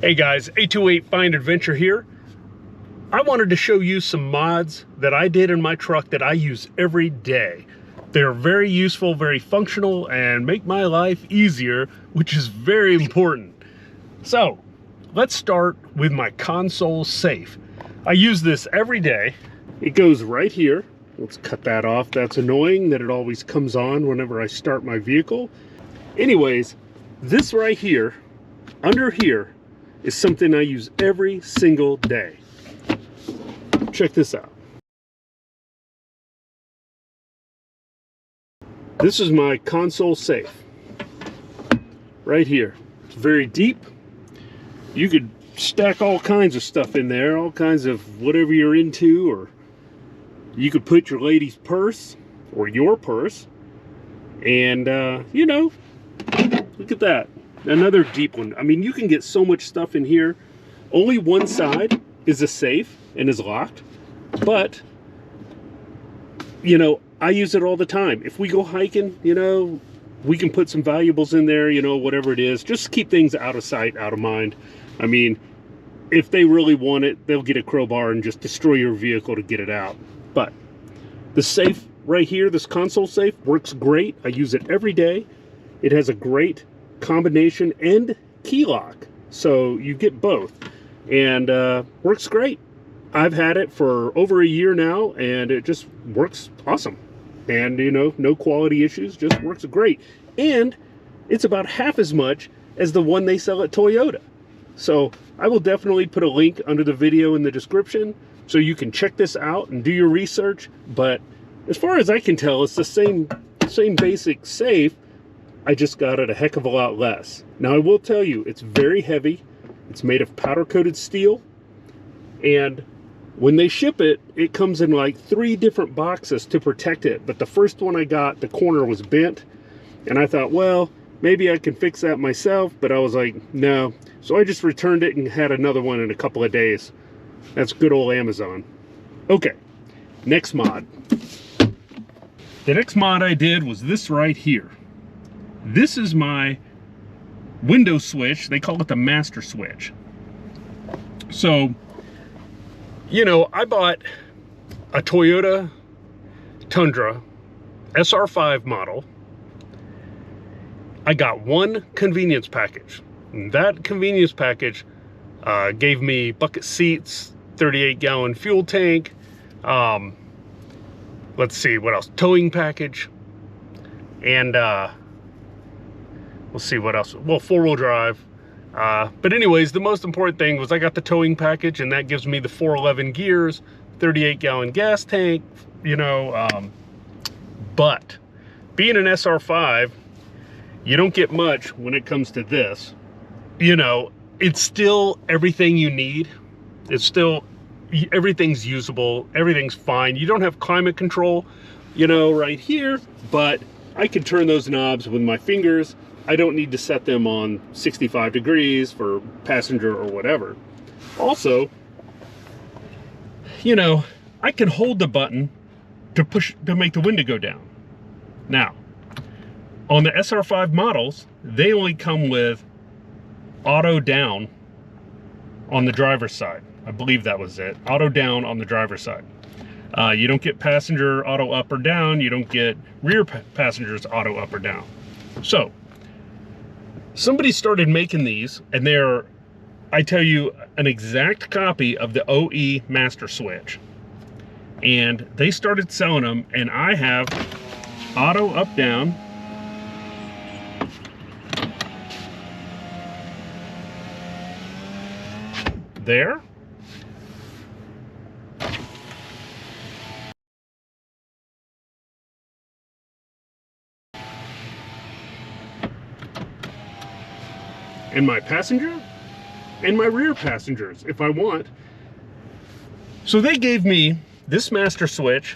Hey guys, 828 Find Adventure here. I wanted to show you some mods that I did in my truck that I use every day. They're very useful, very functional, and make my life easier, which is very important. So, let's start with my console safe. I use this every day. It goes right here. Let's cut that off. That's annoying that it always comes on whenever I start my vehicle. Anyways, this right here, under here, is something I use every single day. Check this out. This is my console safe. Right here. It's very deep. You could stack all kinds of stuff in there, all kinds of whatever you're into, or you could put your lady's purse or your purse. And, you know, look at that. Another deep one. I mean, you can get so much stuff in here. Only one side is a safe and is locked, but you know, I use it all the time. If we go hiking, you know, we can put some valuables in there, you know, whatever it is, just keep things out of sight, out of mind. I mean, if they really want it, they'll get a crowbar and just destroy your vehicle to get it out. But the safe right here, this console safe, works great. I use it every day. It has a great combination and key lock, so you get both, and works great. I've had it for over a year now, and it just works awesome. And you know, no quality issues, just works great. And it's about half as much as the one they sell at Toyota. So I will definitely put a link under the video in the description so you can check this out and do your research. But as far as I can tell, it's the same basic safe. I just got it a heck of a lot less. Now I will tell you, it's very heavy. It's made of powder coated steel. And when they ship it, it comes in like 3 different boxes to protect it. But the first one I got, the corner was bent. And I thought, well, maybe I can fix that myself. But I was like, no. So I just returned it and had another one in a couple of days. That's good old Amazon. Okay, next mod. The next mod I did was this right here. This is my window switch. They call it the master switch. So, you know, I bought a Toyota Tundra SR5 model. I got one convenience package. And that convenience package gave me bucket seats, 38-gallon fuel tank. Let's see, what else? Towing package. And we'll see what else. Well, 4-wheel drive. But anyways, the most important thing was I got the towing package, and that gives me the 411 gears, 38-gallon gas tank, you know. But being an SR5, you don't get much when it comes to this. You know, it's still everything you need. It's still, everything's usable. Everything's fine. You don't have climate control, you know, right here, but I can turn those knobs with my fingers. I don't need to set them on 65 degrees for passenger or whatever. Also, you know, I can hold the button to make the window go down. Now, on the SR5 models, they only come with auto down on the driver's side. I believe that was it. Auto down on the driver's side. You don't get passenger auto up or down. You don't get rear passengers auto up or down. So, somebody started making these, and they're, I tell you, an exact copy of the OE master switch. And they started selling them, and I have auto up down. There. And my passenger and my rear passengers if I want. So they gave me this master switch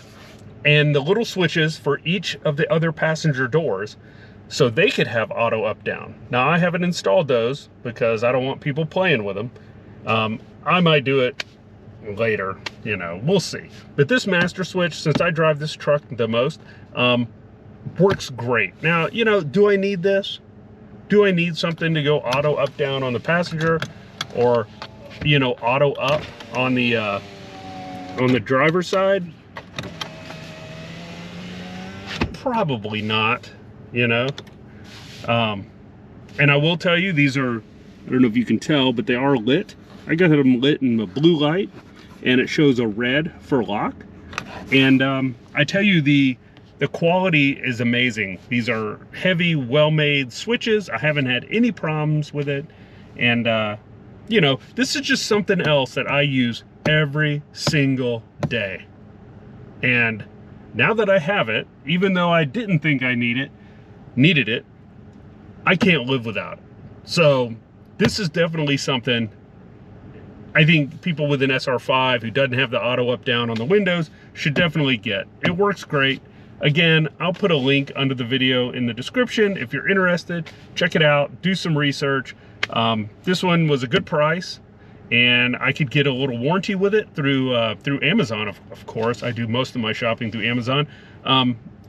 and the little switches for each of the other passenger doors so they could have auto up down. Now I haven't installed those because I don't want people playing with them. I might do it later, you know, we'll see. But this master switch, since I drive this truck the most, works great. Now, you know, do I need this? Do I need something to go auto up down on the passenger or, you know, auto up on the driver's side? Probably not, you know. And I will tell you, these are, I don't know if you can tell, but they are lit. I got them lit in the blue light, and it shows a red for lock. And I tell you, the quality is amazing. These are heavy, well-made switches. I haven't had any problems with it. And, you know, this is just something else that I use every single day. And now that I have it, even though I didn't think I needed it, I can't live without it. So this is definitely something I think people with an SR5 who doesn't have the auto up down on the windows should definitely get. It works great. Again, I'll put a link under the video in the description. If you're interested, check it out, do some research. This one was a good price, and I could get a little warranty with it through Amazon, of course. I do most of my shopping through Amazon.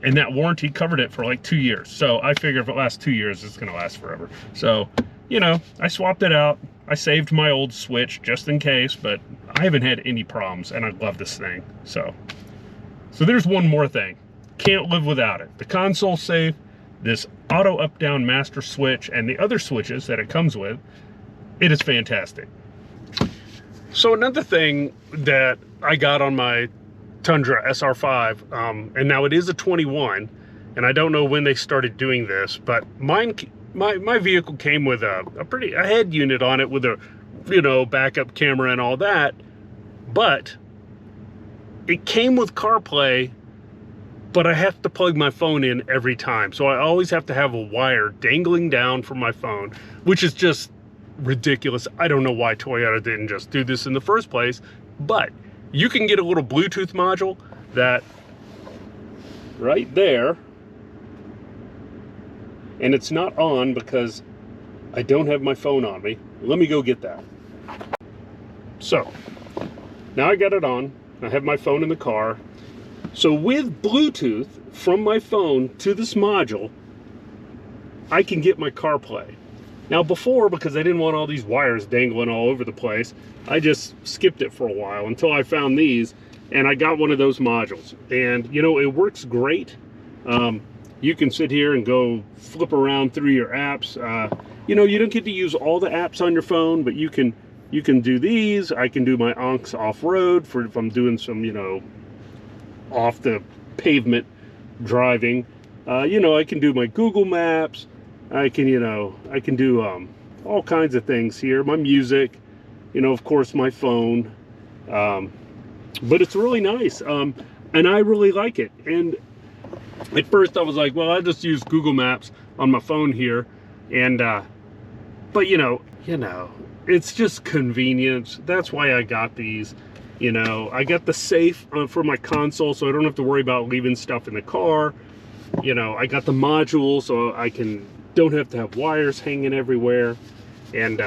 And that warranty covered it for like 2 years. So I figure if it lasts 2 years, it's gonna last forever. So, you know, I swapped it out. I saved my old Switch just in case, but I haven't had any problems, and I love this thing. So there's one more thing. Can't live without it. The console safe, this auto up-down master switch, and the other switches that it comes with, it is fantastic. So another thing that I got on my Tundra SR5, and now it is a 21, and I don't know when they started doing this, but my vehicle came with a head unit on it with a, you know, backup camera and all that, but it came with CarPlay, but I have to plug my phone in every time. So I always have to have a wire dangling down from my phone, which is just ridiculous. I don't know why Toyota didn't just do this in the first place, but you can get a little Bluetooth module that right there, and it's not on because I don't have my phone on me. Let me go get that. So now I got it on. I have my phone in the car. So with Bluetooth from my phone to this module, I can get my CarPlay. Now before, because I didn't want all these wires dangling all over the place, I just skipped it for a while until I found these, and I got one of those modules. And you know, it works great. You can sit here and go flip around through your apps. You know, you don't get to use all the apps on your phone, but you can do these. I can do my Onks off-road for if I'm doing some, you know, off the pavement driving. You know, I can do my Google Maps. I can, you know, I can do all kinds of things here. My music, you know, of course, my phone. But it's really nice, and I really like it. And at first I was like, well, I just use Google Maps on my phone here, and but you know, it's just convenience. That's why I got these. You know, I got the safe for my console, so I don't have to worry about leaving stuff in the car. You know, I got the module, so I don't have to have wires hanging everywhere. And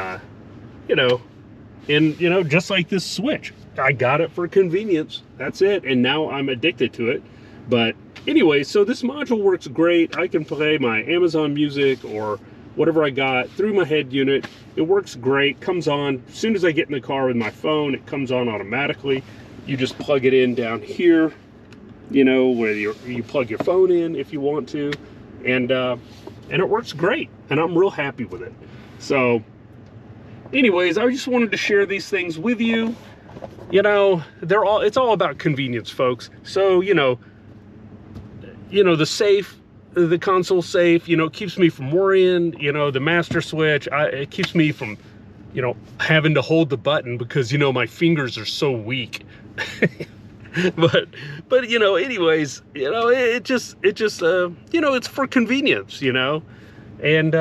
you know, just like this Switch, I got it for convenience. That's it. And now I'm addicted to it. But anyway, so this module works great. I can play my Amazon Music or whatever I got through my head unit. It works great. Comes on as soon as I get in the car with my phone. It comes on automatically. You just plug it in down here, you know, where you plug your phone in if you want to, and it works great, and I'm real happy with it. So anyways, I just wanted to share these things with you. You know, it's all about convenience, folks. So you know, the safe, the console safe, you know, keeps me from worrying. You know, the master switch, it keeps me from, you know, having to hold the button because, you know, my fingers are so weak. but you know, anyways, you know, it just you know, it's for convenience, you know, and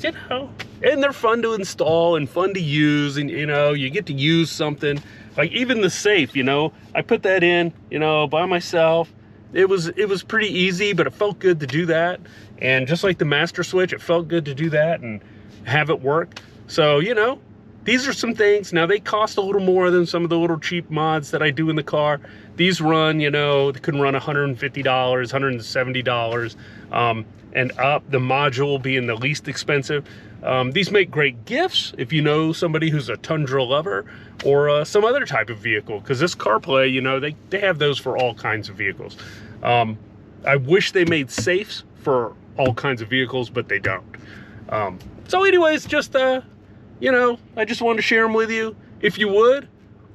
you know, and they're fun to install and fun to use, and you know, you get to use something like even the safe. You know, I put that in, you know, by myself. It was pretty easy, but it felt good to do that. And just like the master switch, it felt good to do that and have it work. So, you know, these are some things. Now, they cost a little more than some of the little cheap mods that I do in the car. These run, you know, they can run $150, $170, and up, the module being the least expensive. These make great gifts if you know somebody who's a Tundra lover or some other type of vehicle, because this CarPlay, you know, they have those for all kinds of vehicles. I wish they made safes for all kinds of vehicles, but they don't. So anyways, just, you know, I just wanted to share them with you. If you would,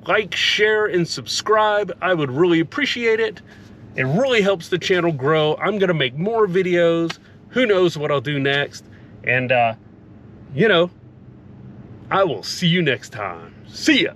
like, share, and subscribe, I would really appreciate it. It really helps the channel grow. I'm going to make more videos. Who knows what I'll do next. And, you know, I will see you next time. See ya.